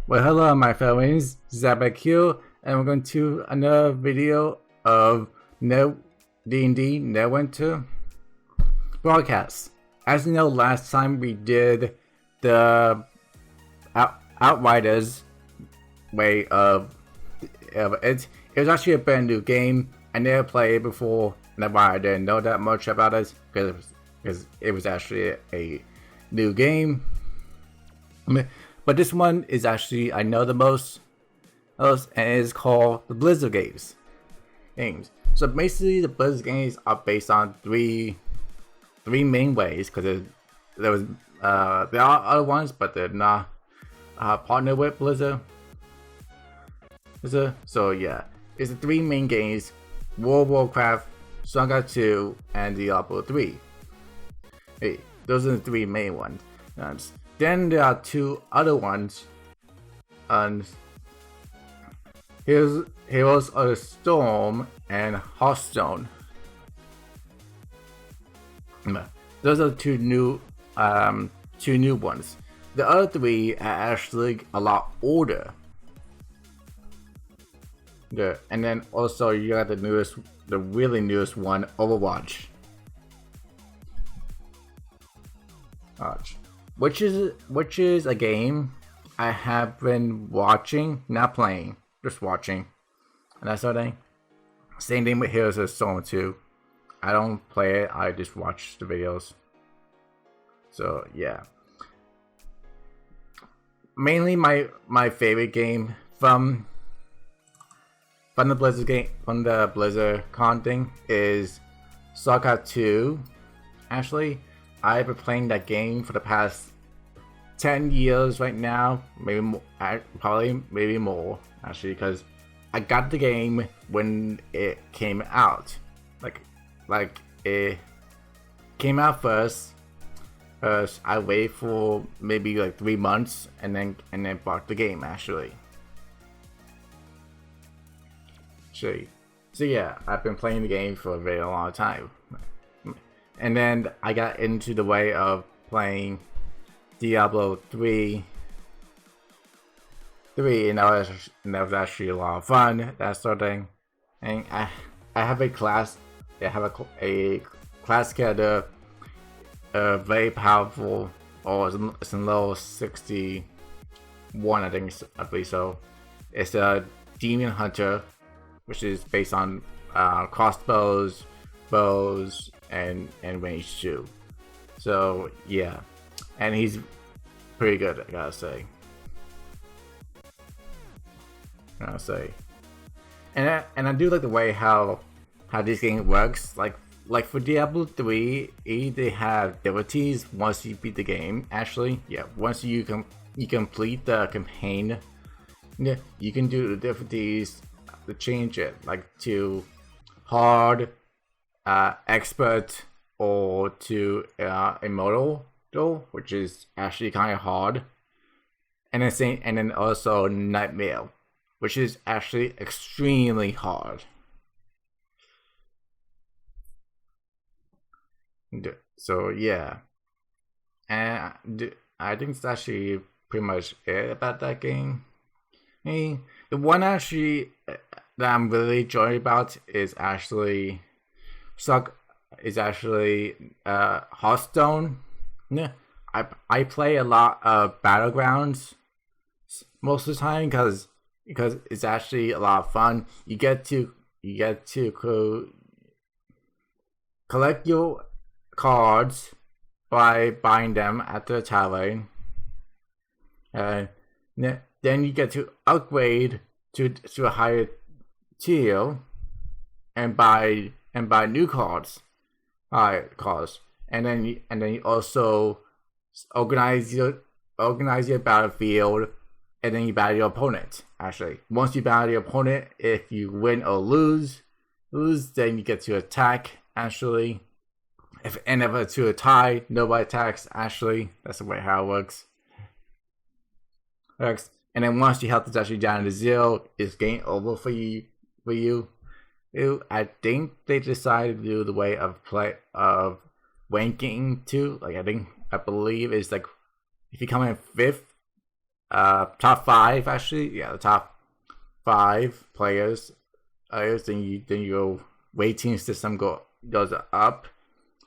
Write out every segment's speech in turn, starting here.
Well, hello, my fellows. Zabak here, and we're going to another video of D&D Neverwinter broadcast. As you know, last time we did the Outriders way of it. It was actually a brand new game. I never played it before, and that's why I didn't know that much about it because it was actually a new game. But this one is actually I know the most, and it is called the Blizzard games. So basically, the Blizzard games are based on three main ways because there are other ones, but they're not partnered with Blizzard. So yeah, it's the three main games: World of Warcraft, Starcraft 2, and Diablo 3. Hey, those are the three main ones. Then there are two other ones, and Heroes of the Storm and Hearthstone. Those are two new ones. The other three are actually a lot older. Yeah, and then also you got the really newest one, Overwatch. Which is a game I have been watching, not playing, just watching, and that sort of thing. Same thing with Heroes of the Storm 2. I don't play it, I just watch the videos. So yeah. Mainly my favorite game from the Blizzard con thing is StarCraft 2. Actually, I've been playing that game for the past 10 years right now, maybe more, maybe more actually, because I got the game when it came out. Like it came out first. I waited for maybe like 3 months and then bought the game actually. So yeah, I've been playing the game for a very long time. And then I got into the way of playing Diablo 3, and that was actually a lot of fun, that sort of thing. And I have a class character, very powerful, or it's in level 61, I believe so. It's a demon hunter, which is based on crossbows, bows, and range 2. So yeah, and he's pretty good, I gotta say. And I do like the way how this game works. Like for Diablo 3, they have difficulties once you beat the game. Actually, yeah, once you complete the campaign, yeah, you can do the difficulties to change it, like to hard, expert, or to immortal, though, which is actually kind of hard, and then also nightmare, which is actually extremely hard. So yeah, and I think it's actually pretty much it about that game. The one actually that I'm really enjoying about is actually Hearthstone. Yeah, I play a lot of Battlegrounds most of the time because it's actually a lot of fun. You get to collect your cards by buying them at the tavern, and then you get to upgrade to a higher tier and buy new cards. And then you also organize your battlefield, and then you battle your opponent. Actually, once you battle your opponent, if you win or lose, then you get to attack. Actually, if it's to a tie, nobody attacks. Actually, that's the way how it works. And then once your health is actually down to 0, it's game over for you. I think they decided to do the way of ranking too. Like I believe it's like if you come in 5th top five actually. Yeah, the top five players. Then your rating system goes up.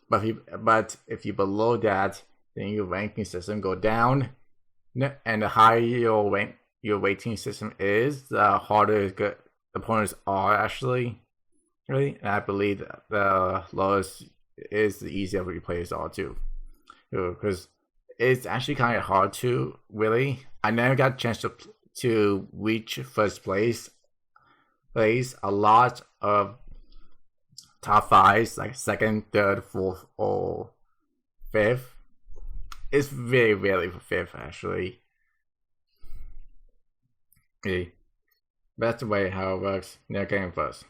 But if you below that, then your ranking system go down. And the higher your rating system is, the harder the opponents are actually. Really, and I believe the lowest is the easier your players are too. Because it's actually kind of hard to really. I never got a chance to reach first place. A lot of top fives, like second, third, fourth, or fifth. It's very rarely for fifth, actually. Okay. That's the way how it works. Never getting first.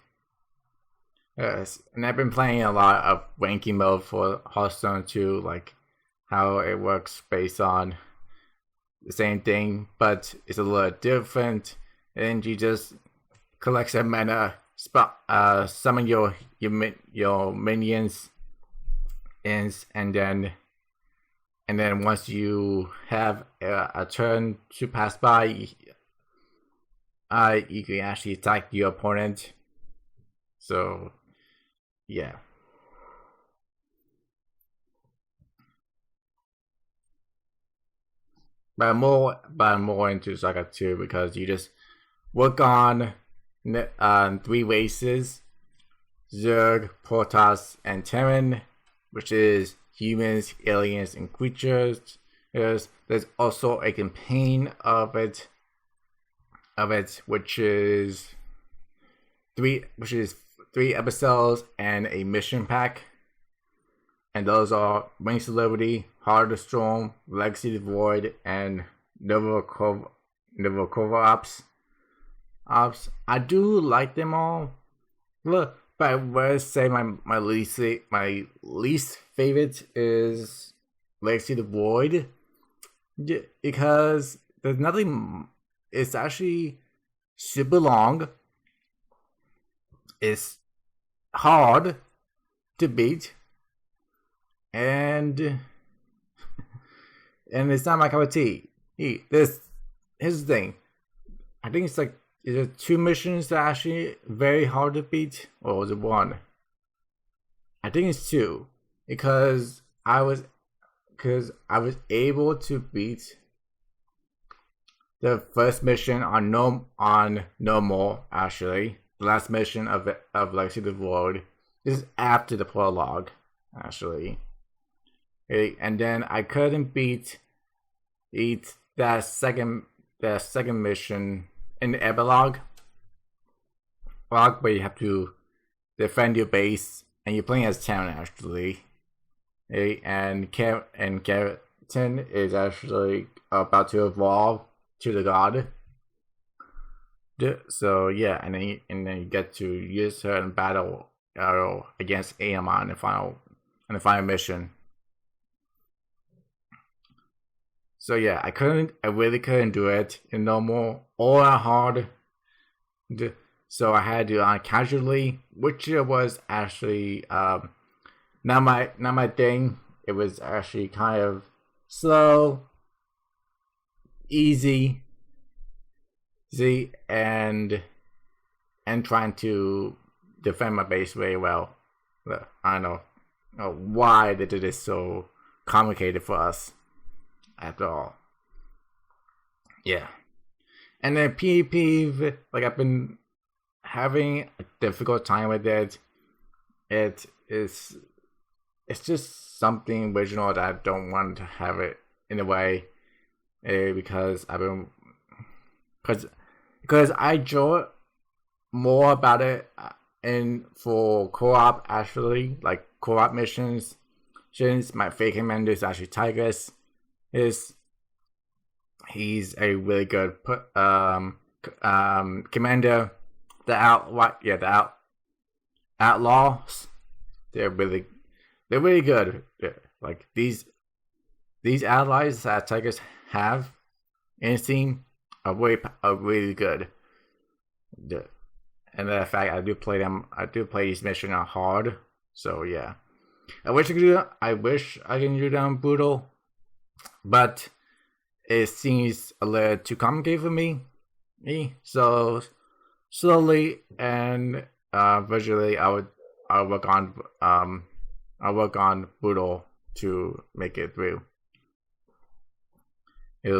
Yes, and I've been playing a lot of ranking mode for Hearthstone too, like how it works based on the same thing, but it's a little different. And you just collect some mana, summon your minions, and then once you have a turn to pass by, you can actually attack your opponent. So, yeah. But I'm more into Saga 2 because you just work on 3 races: Zerg, Protoss, and Terran, which is humans, aliens, and creatures. There's also a campaign of it, which is 3 episodes and a mission pack. And those are Wings of Liberty, Heart of the Storm, Legacy of the Void, and Nova Ops. I do like them all. Look, but I would say my least favorite is Legacy of the Void, because there's nothing. It's actually super long. It's hard to beat, and it's not my cup of tea. Here's the thing. I think it's like, is it 2 missions that are actually very hard to beat, or was it 1? I think it's 2, because I was able to beat the first mission on normal. Actually, the last mission of Legacy of the Void is after the prologue, actually. And then I couldn't beat that second mission in the epilogue, where you have to defend your base, and you're playing as Town actually. And Carrington is actually about to evolve to the god. So yeah, and then you get to use her in battle against Aemon in the final mission. So yeah, I really couldn't do it in normal or hard. So I had to casually, which was actually not my thing. It was actually kind of slow, easy, and trying to defend my base very well. I don't know why they did it so complicated for us. After all, yeah. And then PvP, like, I've been having a difficult time with it. It's just something original that I don't want to have it in a way, because I enjoy more about it for co-op, actually, like co-op missions. Since my favorite commander is actually Tigris. He's a really good commander. The outlaws, they're really good. Like these allies that Tigers have in his team are really good. And the fact I do play these missions on hard. So yeah, I wish I can do them brutal, but it seems a little too complicated for me. So slowly and visually, I'll work on Boodle to make it through.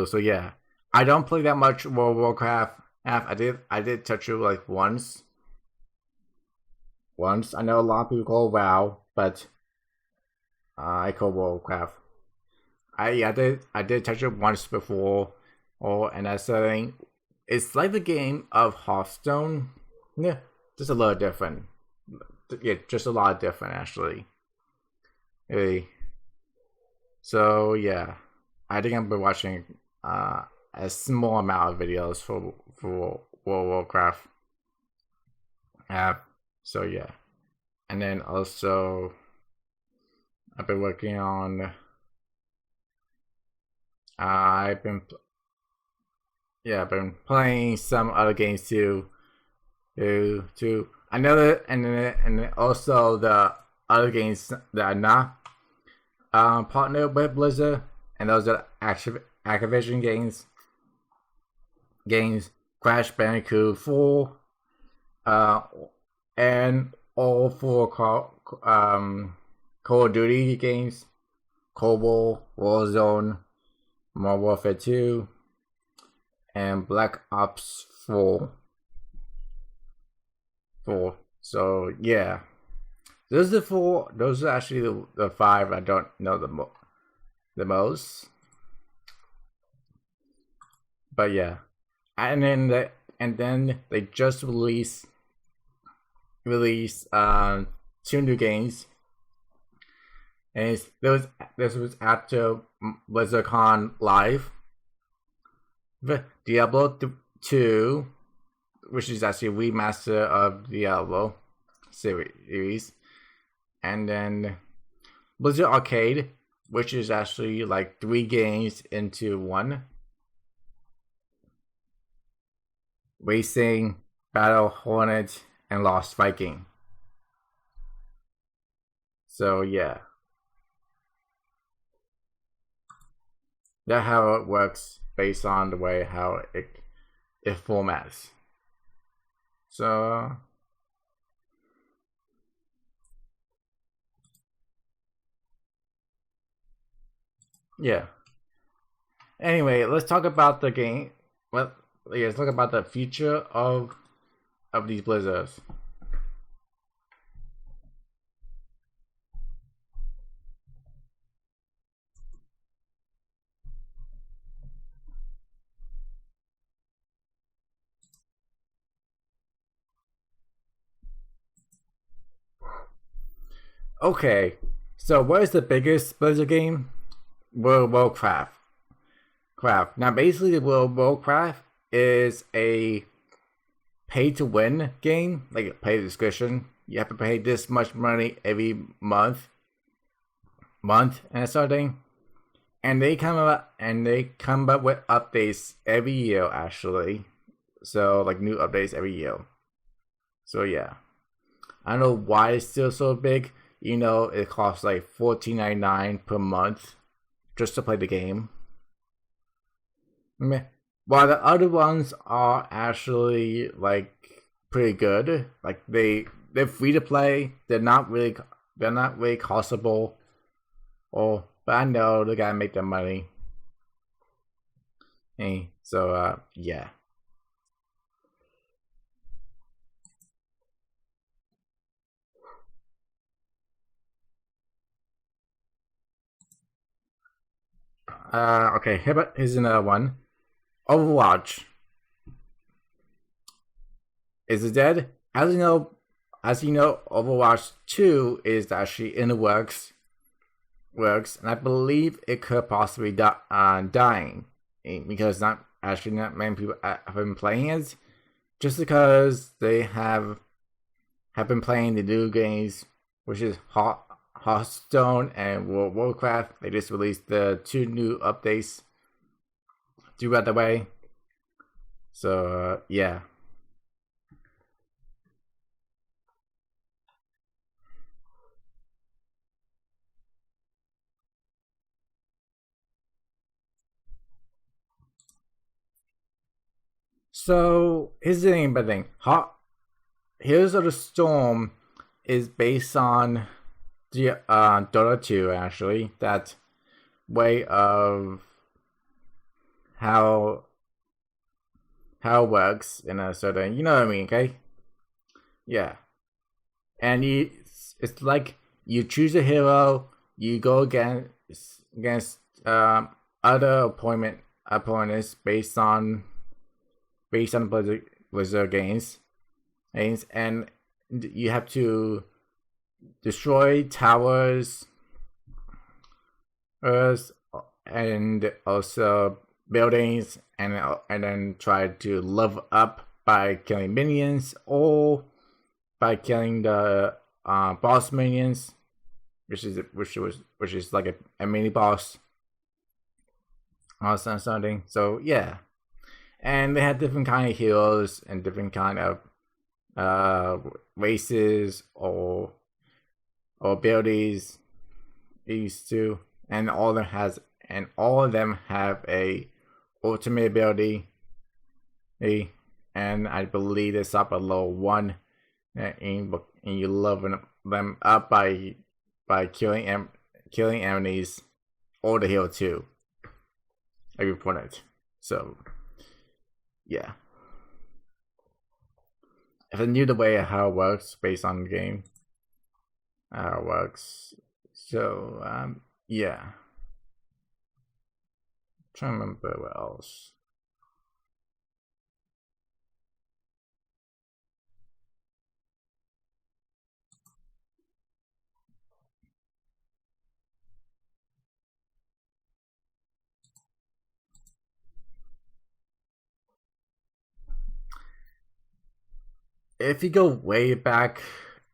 So yeah, I don't play that much World of Warcraft. I did touch it like once. I know a lot of people call WoW, but I call World of Warcraft. I did touch it once before, and that's something. It's like the game of Hearthstone. Yeah, just a little different. Yeah, just a lot different actually. Really. So yeah, I think I've been watching a small amount of videos for World of Warcraft. So yeah, and then also I've been working on. I've been playing some other games too. I know that, and also the other games that are not partnered with Blizzard, and those are Activision games. Crash Bandicoot 4, and all 4 Call of Duty games: Cold War, Warzone, Modern Warfare 2, and Black Ops 4. So yeah, those are the 4. Those are actually the 5 I don't know the most. But yeah, and then they just released 2 new games, and this was after BlizzardCon Live. Diablo 2, which is actually a remaster of Diablo series, and then Blizzard Arcade, which is actually like 3 games into one. Racing, Battle Hornet, and Lost Viking. So yeah, that's how it works based on the way how it formats. So yeah. Anyway, let's talk about the game. Well, let's talk about the future of these Blizzards. Okay, so what is the biggest Blizzard game? World of Warcraft. Now, basically, the World of Warcraft is a pay-to-win game, like a pay subscription. You have to pay this much money every month, and that sort of thing. And they come up with updates every year, actually. So like new updates every year. So yeah, I don't know why it's still so big. It costs like $14.99 per month just to play the game. While the other ones are actually like pretty good. Like they're free to play. They're not really costable. But I know they gotta make their money. Hey, so yeah. Okay, here's another one. Overwatch. Is it dead? As you know, Overwatch 2 is actually in the works, and I believe it could possibly dying because not many people have been playing it, just because they have been playing the new games, which is Hearthstone and World of Warcraft. They just released the 2 new updates throughout the way. So yeah. So here's the thing, but thing. Heroes of the Storm is based on the Dota 2 actually. That way of how it works in a certain, you know what I mean, okay? Yeah. And it's like you choose a hero, you go against other opponents based on Blizzard games, and you have to destroy towers, and also buildings, and then try to level up by killing minions or by killing the boss minions, which is like a mini boss or something. So yeah, and they had different kind of heroes and different kind of races or abilities. These two, and all of them have a ultimate ability. And I believe it's up at level 1, and you level them up by killing enemies or the hero too. Every opponent. So yeah. If I knew the way how it works based on the game, how it works. So yeah. I'm trying to remember what else. If you go way back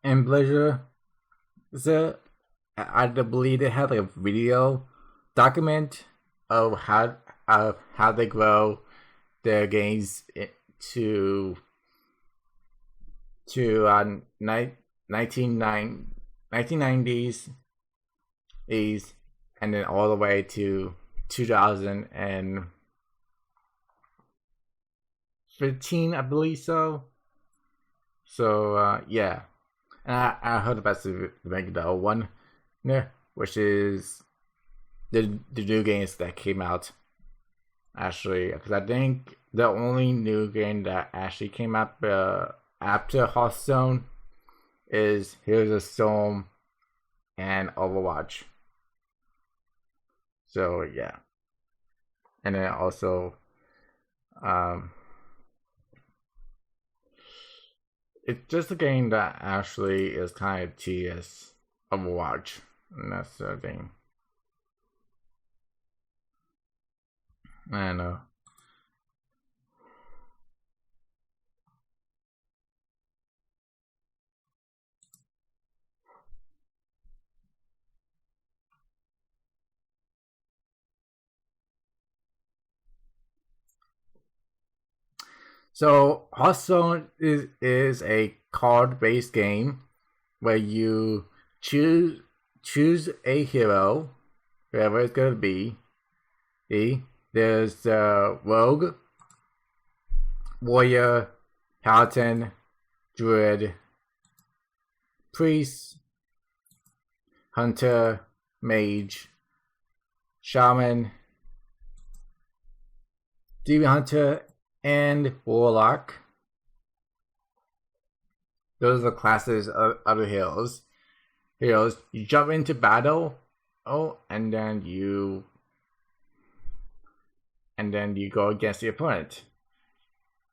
in Blizzard, I believe they had like a video document of how they grow their games to 1990s, and then all the way to 2015, I believe so. So yeah, and I heard about the Megiddo one, which is the new games that came out. Actually, because I think the only new game that actually came out after Hearthstone is Heroes of Storm and Overwatch. So yeah, and then also it's just a game that actually is kind of tedious. Overwatch, and that's the thing. I know. So Hearthstone is a card based game where you choose a hero, whoever it's gonna be. There's the rogue, warrior, paladin, druid, priest, hunter, mage, shaman, demon hunter, and warlock. Those are the classes of the heroes. You jump into battle, and then you go against the opponent,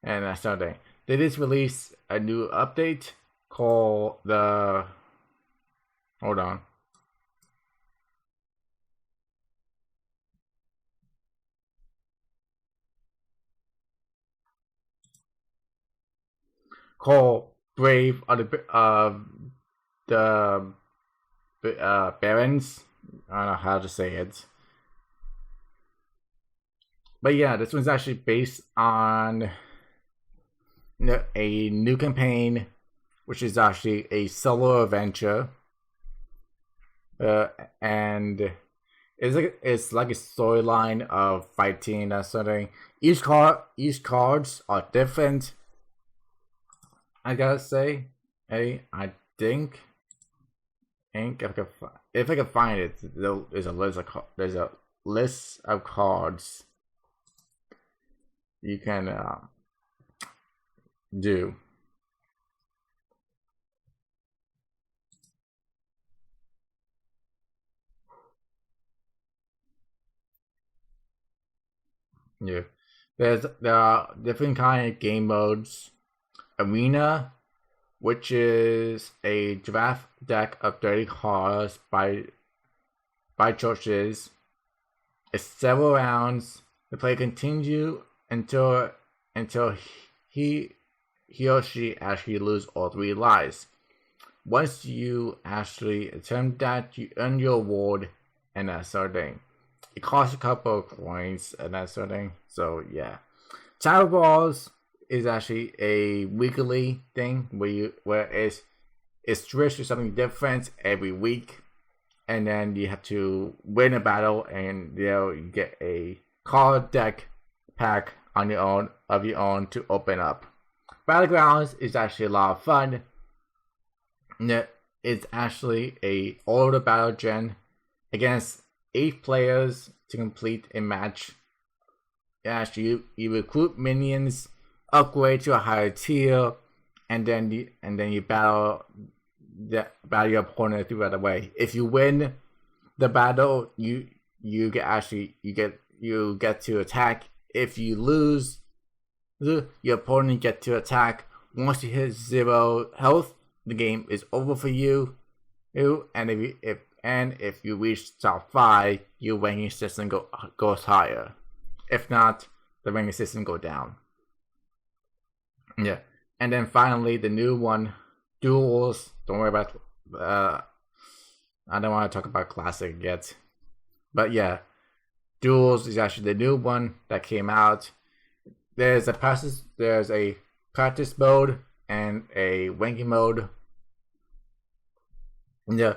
and that's something. They just released a new update called the. Hold on. Called Brave of the Barons. I don't know how to say it. But yeah, this one's actually based on a new campaign, which is actually a solo adventure. And it's like a storyline of fighting and something. Each cards are different. I gotta say, hey, I think if I can find it, there's a list of cards you can do. Yeah, there are different kind of game modes. Arena, which is a draft deck of 30 cards by churches. It's several rounds. The play continues until he or she actually lose all 3 lives. Once you actually attempt that, you earn your award and that sort of thing. It costs a couple of coins and that sort of thing. So yeah, Tower Balls is actually a weekly thing where it's switched to something different every week, and then you have to win a battle, and you get a card deck pack on your own to open up. Battlegrounds is actually a lot of fun. It's actually a older battle gen against 8 players to complete a match. Actually, you recruit minions, upgrade to a higher tier, and then you battle your opponent throughout the way. If you win the battle, you get to attack. If you lose, your opponent get to attack. Once you hit 0 health, the game is over for you. And if you reach top 5, your ranking system goes higher. If not, the ranking system go down. Yeah, and then finally the new one, duels. Don't worry about. I don't want to talk about classic yet, but yeah, duels is actually the new one that came out. There's a practice mode and a ranking mode. Yeah,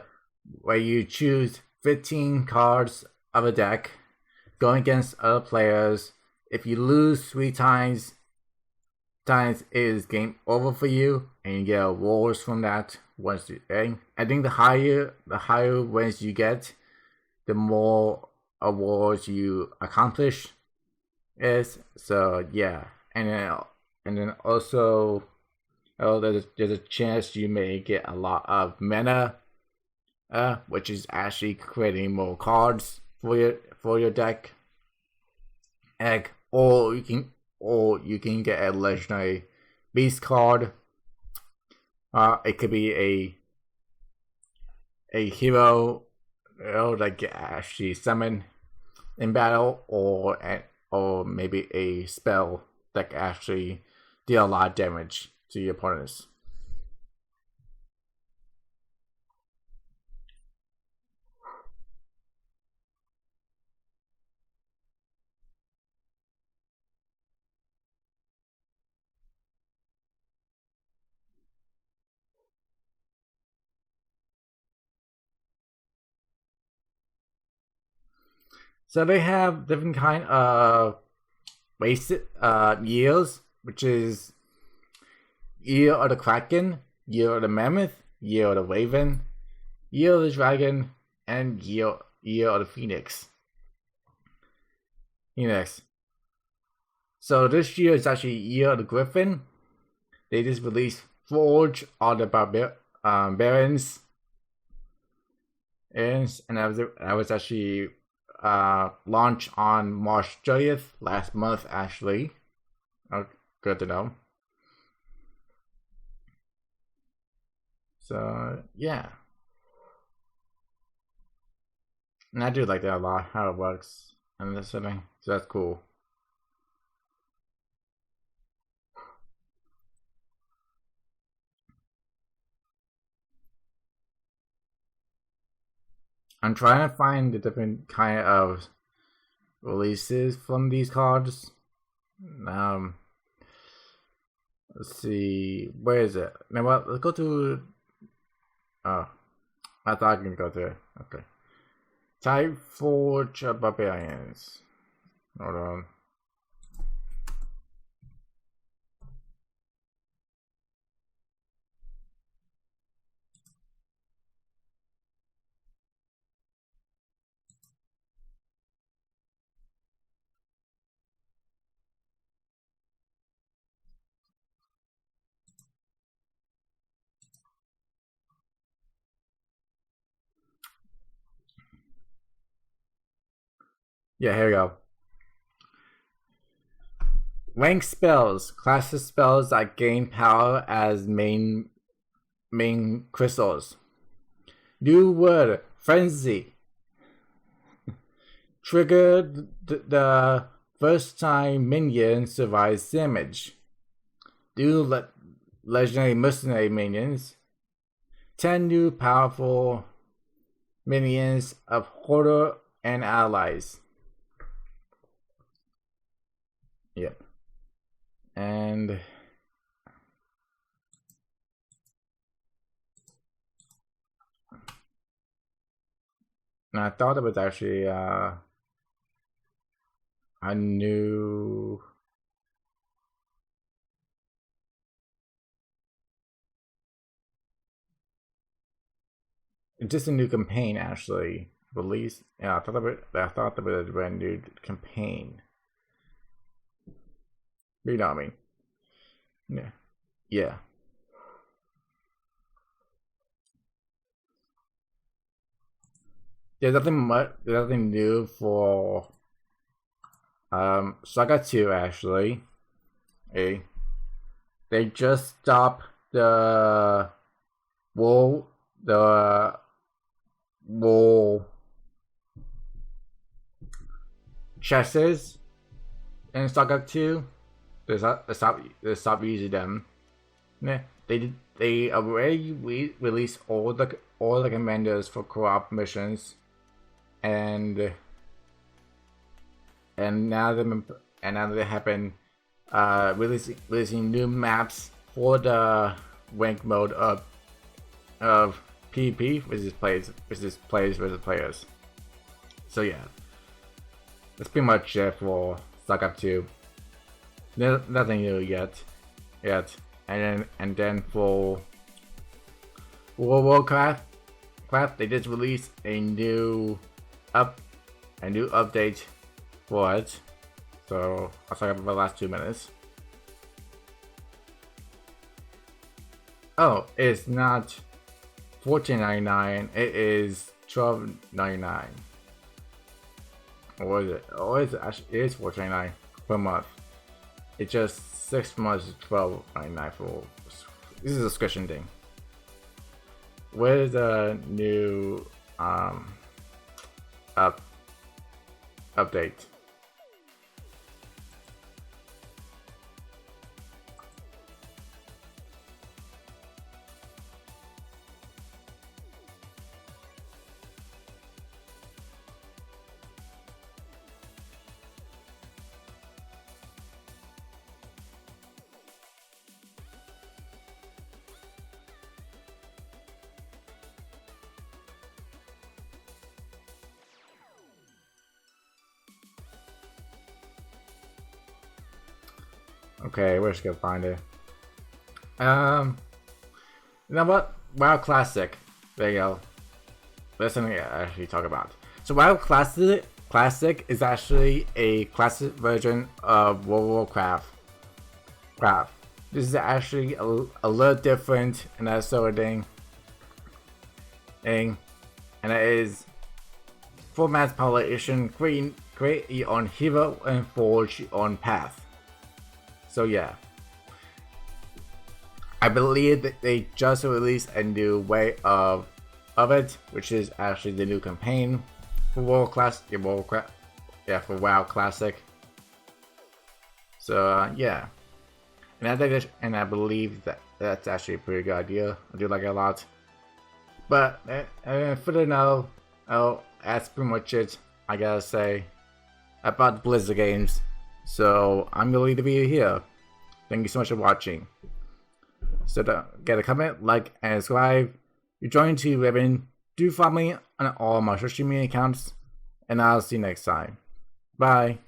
where you choose 15 cards of a deck, going against other players. If you lose 3 times, it is game over for you, and you get awards from that. I think the higher wins you get, the more awards you accomplish. So yeah, and then also, there's a chance you may get a lot of mana, which is actually creating more cards for your deck. Or you can get a legendary beast card. It could be a hero that get actually summon in battle, or maybe a spell that can actually deal a lot of damage to your opponents. So they have different kind of years, which is Year of the Kraken, Year of the Mammoth, Year of the Raven, Year of the Dragon, and Year of the Phoenix. So this year is actually Year of the Griffin. They just released Forge of the Barons. And that was actually launched on March 30th last month, actually. Good to know. So yeah, and I do like that a lot, how it works and this setting. So that's cool. I'm trying to find the different kind of releases from these cards. Let's see, where is it? Now let's go to. Oh, I thought I can go there. Okay. Type Forge of Barbarians. Hold on. Yeah, here we go. Rank spells. Classes spells that gain power as main crystals. New word. Frenzy. Triggered the first time minion survives damage. New legendary mercenary minions. 10 new powerful minions of Hoarder and allies. Yep. And I thought it was actually a new just a new campaign actually released. Yeah, I thought it was a brand new campaign. You know what I mean? Yeah. Yeah. There's nothing new for Saga 2 actually. They just stopped the wool chesses in Saga 2. They stop using them. Yeah, they already released all the commanders for co-op missions, and now they have been releasing new maps for the rank mode of PvP, which is players versus players. So yeah, that's pretty much it for Saga 2. Nothing new yet, and then for World of Warcraft, they just released a new update for it. So I'll talk about the last 2 minutes. Oh, it's not $14.99. It is $12.99. Or is it? Oh, it is $14.99 per month. It's just 6 months, $12.99 for. This is a subscription thing. Where's the new update? Okay, we're just gonna find it. You know what? WoW Classic. There you go. That's something I actually talk about. So WoW Classic is actually a classic version of World of Warcraft. This is actually a little different and that sort of thing. And it is for mass population, create your own hero and forge your own path. So yeah, I believe that they just released a new way of it, which is actually the new campaign for for WoW Classic. So yeah, and I believe that's actually a pretty good idea. I do like it a lot. But for the now, that's pretty much it. I gotta say about the Blizzard games. So I'm gonna leave the video here. Thank you so much for watching. So get a comment, like, and subscribe. You're joining to Ribbon do follow me on all my social media accounts, and I'll see you next time. Bye.